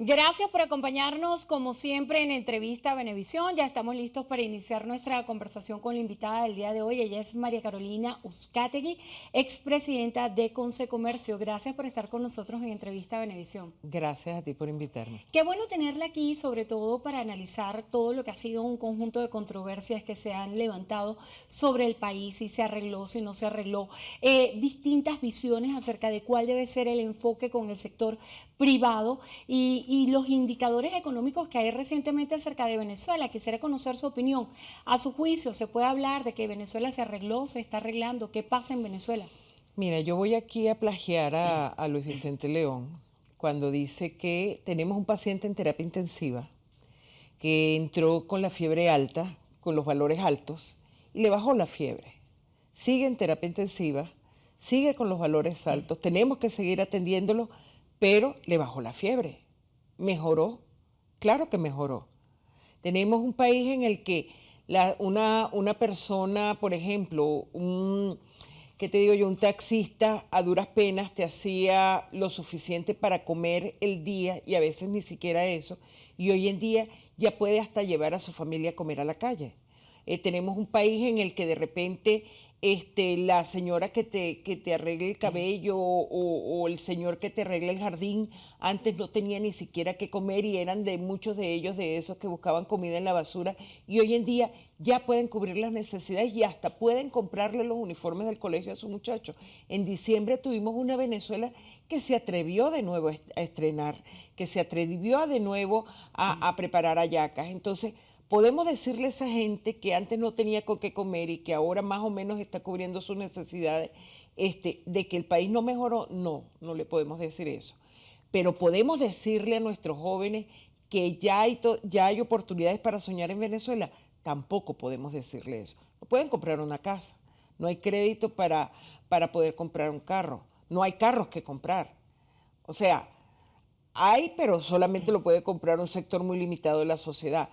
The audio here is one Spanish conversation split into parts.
Gracias por acompañarnos como siempre en Entrevista a Venevisión. Ya estamos listos para iniciar nuestra conversación con la invitada del día de hoy. Ella es María Carolina Uzcategui, expresidenta de Consecomercio. Gracias por estar con nosotros en Entrevista a Venevisión. Gracias a ti por invitarme. Qué bueno tenerla aquí, sobre todo para analizar todo lo que ha sido un conjunto de controversias que se han levantado sobre el país, si se arregló, si no se arregló, distintas visiones acerca de cuál debe ser el enfoque con el sector privado y los indicadores económicos que hay recientemente acerca de Venezuela. Quisiera conocer su opinión. A su juicio, ¿se puede hablar de que Venezuela se arregló, se está arreglando? ¿Qué pasa en Venezuela? Mira, yo voy aquí a plagiar a Luis Vicente León cuando dice que tenemos un paciente en terapia intensiva que entró con la fiebre alta, con los valores altos, y le bajó la fiebre. Sigue en terapia intensiva, sigue con los valores altos, tenemos que seguir atendiéndolo, pero le bajó la fiebre. ¿Mejoró? Claro que mejoró. Tenemos un país en el que una persona, por ejemplo, ¿qué te digo yo? Un taxista a duras penas te hacía lo suficiente para comer el día y a veces ni siquiera eso. Y hoy en día ya puede hasta llevar a su familia a comer a la calle. Tenemos un país en el que de repente la señora que te arregle el cabello o el señor que te arregle el jardín antes no tenía ni siquiera que comer y eran de muchos de ellos de esos que buscaban comida en la basura y hoy en día ya pueden cubrir las necesidades y hasta pueden comprarle los uniformes del colegio a sus muchachos. En diciembre tuvimos una Venezuela que se atrevió de nuevo a estrenar, que se atrevió de nuevo a preparar hallacas. Entonces, podemos decirle a esa gente que antes no tenía con qué comer y que ahora más o menos está cubriendo sus necesidades, de que el país no mejoró. No, no le podemos decir eso. Pero podemos decirle a nuestros jóvenes que ya hay oportunidades para soñar en Venezuela. Tampoco podemos decirle eso. No pueden comprar una casa, no hay crédito para poder comprar un carro, no hay carros que comprar. O sea, hay, pero solamente lo puede comprar un sector muy limitado de la sociedad.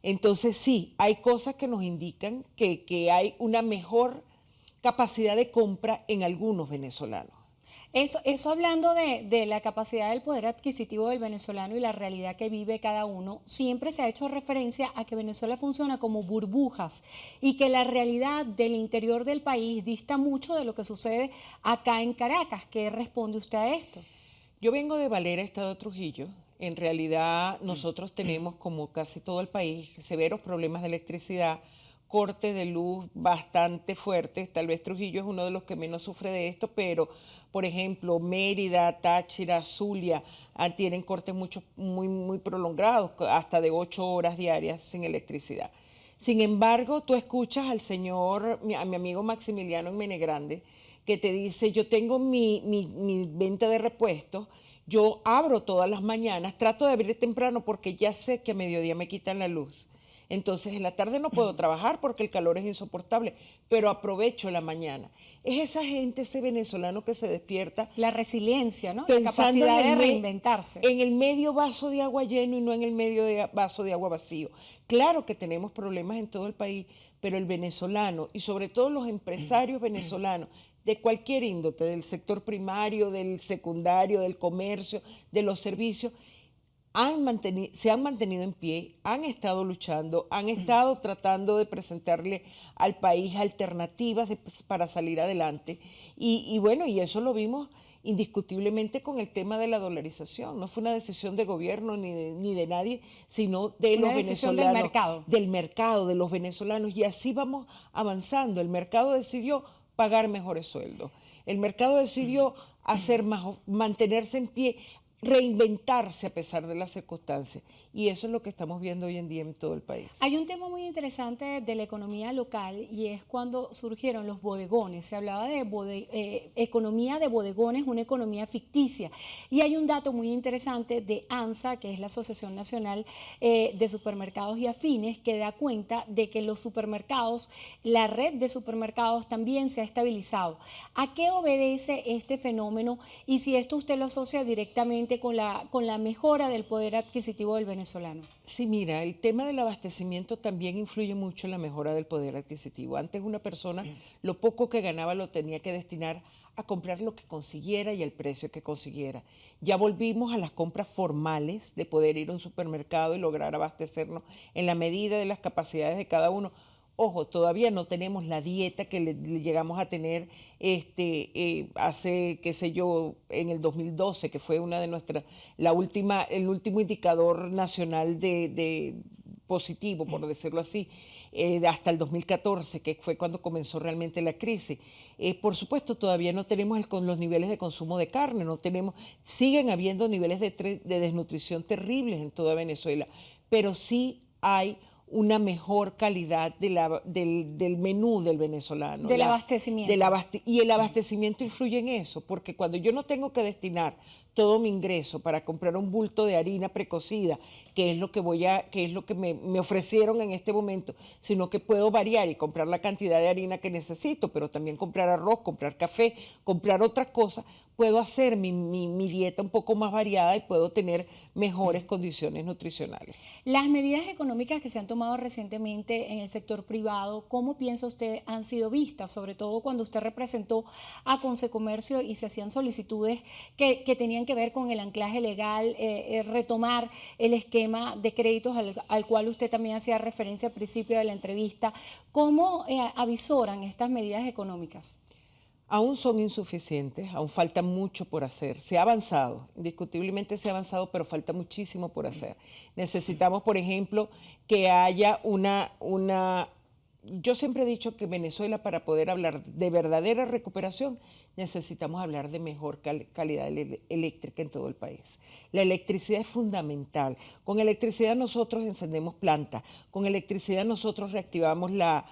Entonces sí, hay cosas que nos indican que hay una mejor capacidad de compra en algunos venezolanos. Eso hablando de la capacidad del poder adquisitivo del venezolano y la realidad que vive cada uno, siempre se ha hecho referencia a que Venezuela funciona como burbujas y que la realidad del interior del país dista mucho de lo que sucede acá en Caracas. ¿Qué responde usted a esto? Yo vengo de Valera, Estado Trujillo. En realidad nosotros tenemos, como casi todo el país, severos problemas de electricidad, cortes de luz bastante fuertes. Tal vez Trujillo es uno de los que menos sufre de esto, pero por ejemplo Mérida, Táchira, Zulia tienen cortes muy prolongados, hasta de 8 horas diarias sin electricidad. Sin embargo, tú escuchas al señor, a mi amigo Maximiliano en Menegrande, que te dice, yo tengo mi venta de repuestos, yo abro todas las mañanas, trato de abrir temprano porque ya sé que a mediodía me quitan la luz. Entonces en la tarde no puedo trabajar porque el calor es insoportable, pero aprovecho la mañana. Es esa gente, ese venezolano que se despierta La resiliencia, ¿no? La pensando capacidad de reinventarse. en el medio vaso de agua lleno y no en el medio vaso de agua vacío. Claro que tenemos problemas en todo el país, pero el venezolano y sobre todo los empresarios venezolanos de cualquier índole, del sector primario, del secundario, del comercio, de los servicios, se han mantenido en pie, han estado luchando, han estado tratando de presentarle al país alternativas para salir adelante. Y bueno, y eso lo vimos indiscutiblemente con el tema de la dolarización. No fue una decisión de gobierno ni de nadie, sino de Una los decisión del venezolanos, mercado. del mercado, de los venezolanos. Y así vamos avanzando. El mercado decidió pagar mejores sueldos. El mercado decidió mantenerse en pie, reinventarse a pesar de las circunstancias. Y eso es lo que estamos viendo hoy en día en todo el país. Hay un tema muy interesante de la economía local y es cuando surgieron los bodegones. Se hablaba de economía de bodegones, una economía ficticia. Y hay un dato muy interesante de ANSA, que es la Asociación Nacional de Supermercados y Afines, que da cuenta de que los supermercados, la red de supermercados también se ha estabilizado. ¿A qué obedece este fenómeno y si esto usted lo asocia directamente con la mejora del poder adquisitivo del venezolano? Sí, mira, el tema del abastecimiento también influye mucho en la mejora del poder adquisitivo. Antes una persona lo poco que ganaba lo tenía que destinar a comprar lo que consiguiera y el precio que consiguiera. Ya volvimos a las compras formales de poder ir a un supermercado y lograr abastecernos en la medida de las capacidades de cada uno. Ojo, todavía no tenemos la dieta que le llegamos a tener hace, qué sé yo, en el 2012, que fue una de nuestras, el último indicador nacional de positivo, por decirlo así, hasta el 2014, que fue cuando comenzó realmente la crisis. Por supuesto, todavía no tenemos con los niveles de consumo de carne, no tenemos, siguen habiendo niveles de desnutrición terribles en toda Venezuela, pero sí hay una mejor calidad del menú del venezolano. Del abastecimiento. Y el abastecimiento influye en eso, porque cuando yo no tengo que destinar todo mi ingreso para comprar un bulto de harina precocida, que es lo que me ofrecieron en este momento, sino que puedo variar y comprar la cantidad de harina que necesito, pero también comprar arroz, comprar café, comprar otras cosas, puedo hacer mi dieta un poco más variada y puedo tener mejores condiciones nutricionales. Las medidas económicas que se han tomado recientemente en el sector privado, ¿cómo piensa usted han sido vistas? Sobre todo cuando usted representó a Concecomercio y se hacían solicitudes que tenían que ver con el anclaje legal, retomar el esquema de créditos al cual usted también hacía referencia al principio de la entrevista. ¿Cómo avisoran estas medidas económicas? Aún son insuficientes, aún falta mucho por hacer. Se ha avanzado, indiscutiblemente se ha avanzado, pero falta muchísimo por hacer. Necesitamos, por ejemplo, que haya Yo siempre he dicho que Venezuela, para poder hablar de verdadera recuperación, necesitamos hablar de mejor calidad eléctrica en todo el país. La electricidad es fundamental. Con electricidad nosotros encendemos plantas, con electricidad nosotros reactivamos la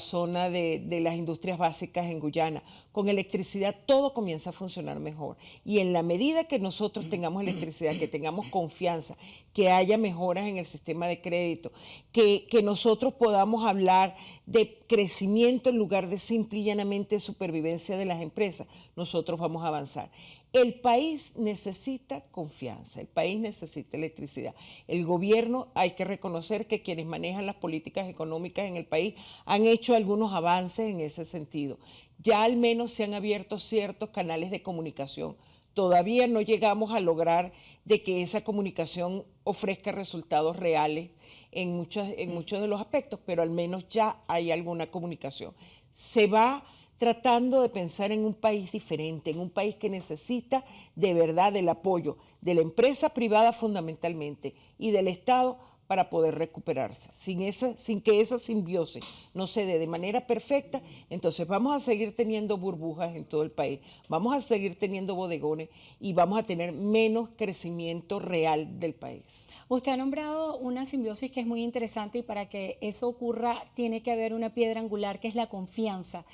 zona de las industrias básicas en Guyana. Con electricidad todo comienza a funcionar mejor. Y en la medida que nosotros tengamos electricidad, que tengamos confianza, que haya mejoras en el sistema de crédito, que nosotros podamos hablar de crecimiento en lugar de simple y llanamente supervivencia de las empresas, nosotros vamos a avanzar. El país necesita confianza, el país necesita electricidad. El gobierno, hay que reconocer que quienes manejan las políticas económicas en el país han hecho algunos avances en ese sentido. Ya al menos se han abierto ciertos canales de comunicación. Todavía no llegamos a lograr de que esa comunicación ofrezca resultados reales en muchos de los aspectos, pero al menos ya hay alguna comunicación. Se va tratando de pensar en un país diferente, en un país que necesita de verdad el apoyo de la empresa privada fundamentalmente y del Estado para poder recuperarse. Sin que esa simbiosis no se dé de manera perfecta, entonces vamos a seguir teniendo burbujas en todo el país, vamos a seguir teniendo bodegones y vamos a tener menos crecimiento real del país. Usted ha nombrado una simbiosis que es muy interesante y para que eso ocurra tiene que haber una piedra angular que es la confianza.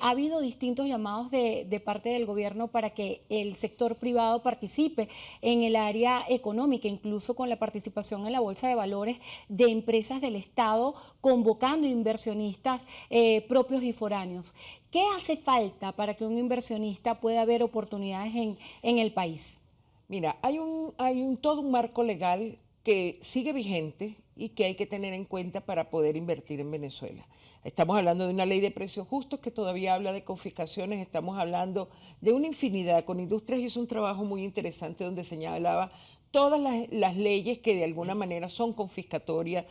Ha habido distintos llamados de parte del gobierno para que el sector privado participe en el área económica, incluso con la participación en la Bolsa de Valores de empresas del Estado, convocando inversionistas propios y foráneos. ¿Qué hace falta para que un inversionista pueda ver oportunidades en el país? Mira, hay todo un marco legal que sigue vigente y que hay que tener en cuenta para poder invertir en Venezuela. Estamos hablando de una ley de precios justos que todavía habla de confiscaciones, estamos hablando de una infinidad. Con Industrias hizo un trabajo muy interesante donde señalaba todas las leyes que de alguna manera son confiscatorias,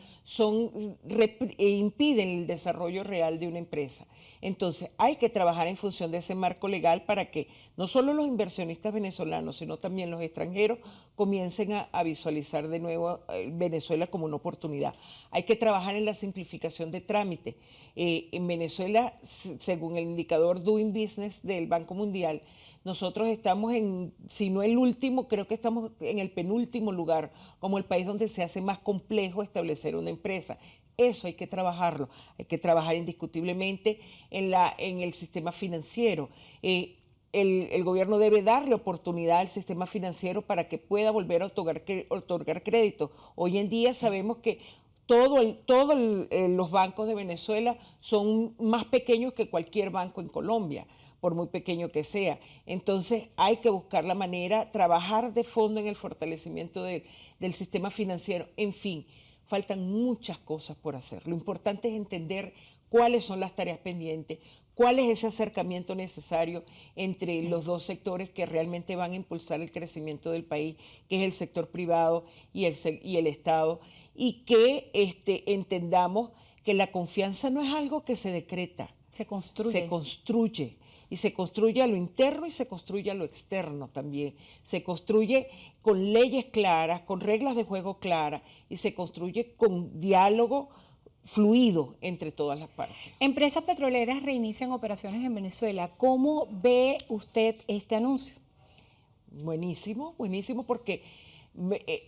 impiden el desarrollo real de una empresa. Entonces hay que trabajar en función de ese marco legal para que no solo los inversionistas venezolanos, sino también los extranjeros comiencen a visualizar de nuevo Venezuela como una oportunidad. Hay que trabajar en la simplificación de trámites. En Venezuela, según el indicador Doing Business del Banco Mundial, nosotros estamos si no el último, creo que estamos en el penúltimo lugar, como el país donde se hace más complejo establecer una empresa. Eso hay que trabajarlo, hay que trabajar indiscutiblemente en el sistema financiero. El gobierno debe darle oportunidad al sistema financiero para que pueda volver a otorgar crédito. Hoy en día sabemos que todos los bancos de Venezuela son más pequeños que cualquier banco en Colombia, por muy pequeño que sea. Entonces hay que buscar la manera, trabajar de fondo en el fortalecimiento del sistema financiero. En fin, faltan muchas cosas por hacer. Lo importante es entender cuáles son las tareas pendientes, ¿Cuál es ese acercamiento necesario entre los dos sectores que realmente van a impulsar el crecimiento del país, que es el sector privado y el Estado? Y que entendamos que la confianza no es algo que se decreta, se construye. Se construye. Y se construye a lo interno y se construye a lo externo también. Se construye con leyes claras, con reglas de juego claras y se construye con diálogo fluido entre todas las partes. Empresas petroleras reinician operaciones en Venezuela. ¿Cómo ve usted este anuncio? Buenísimo, buenísimo, porque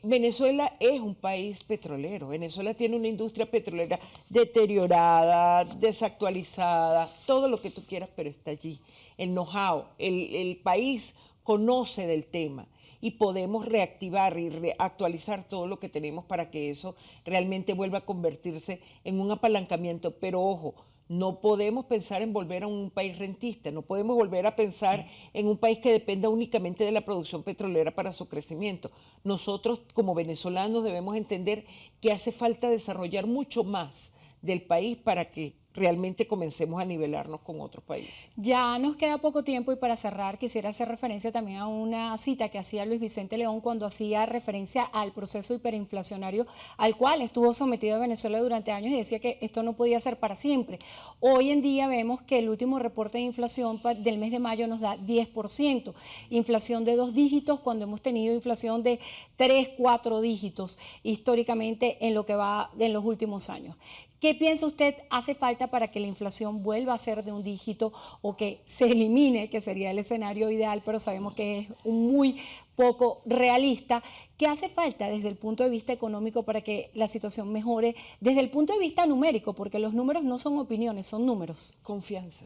Venezuela es un país petrolero. Venezuela tiene una industria petrolera deteriorada, desactualizada, todo lo que tú quieras, pero está allí. El know-how, el país conoce del tema y podemos reactivar y reactualizar todo lo que tenemos para que eso realmente vuelva a convertirse en un apalancamiento. Pero ojo, no podemos pensar en volver a un país rentista, no podemos volver a pensar en un país que dependa únicamente de la producción petrolera para su crecimiento. Nosotros como venezolanos debemos entender que hace falta desarrollar mucho más del país para que realmente comencemos a nivelarnos con otros países. Ya nos queda poco tiempo y para cerrar quisiera hacer referencia también a una cita que hacía Luis Vicente León cuando hacía referencia al proceso hiperinflacionario al cual estuvo sometido Venezuela durante años y decía que esto no podía ser para siempre. Hoy en día vemos que el último reporte de inflación del mes de mayo nos da 10%, inflación de 2 dígitos cuando hemos tenido inflación de 3, 4 dígitos históricamente en lo que va en los últimos años. ¿Qué piensa usted hace falta para que la inflación vuelva a ser de un dígito o que se elimine, que sería el escenario ideal, pero sabemos que es muy poco realista? ¿Qué hace falta desde el punto de vista económico para que la situación mejore desde el punto de vista numérico? Porque los números no son opiniones, son números. Confianza,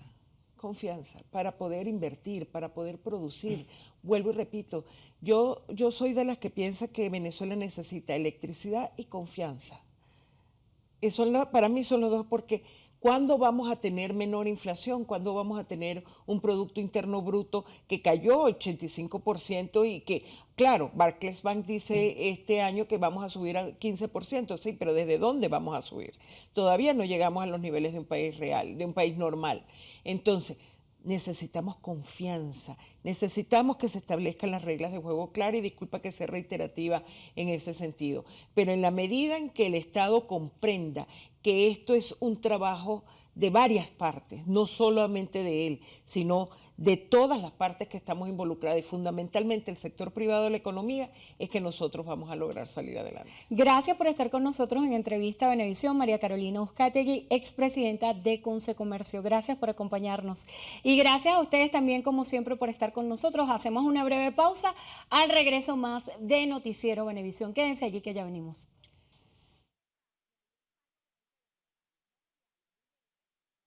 confianza para poder invertir, para poder producir. Vuelvo y repito, yo soy de las que piensa que Venezuela necesita electricidad y confianza. Eso para mí son los dos, porque ¿cuándo vamos a tener menor inflación? ¿Cuándo vamos a tener un Producto Interno Bruto que cayó 85% y que, claro, Barclays Bank dice este año que vamos a subir a 15%, sí, pero ¿desde dónde vamos a subir? Todavía no llegamos a los niveles de un país real, de un país normal. Entonces, necesitamos confianza, necesitamos que se establezcan las reglas de juego claras y disculpa que sea reiterativa en ese sentido, pero en la medida en que el Estado comprenda que esto es un trabajo de varias partes, no solamente de él, sino de todas las partes que estamos involucradas y fundamentalmente el sector privado de la economía, es que nosotros vamos a lograr salir adelante. Gracias por estar con nosotros en Entrevista a Venevisión, María Carolina Uzcategui, expresidenta de Concecomercio. Gracias por acompañarnos. Y gracias a ustedes también, como siempre, por estar con nosotros. Hacemos una breve pausa. Al regreso más de Noticiero Venevisión. Quédense allí que ya venimos.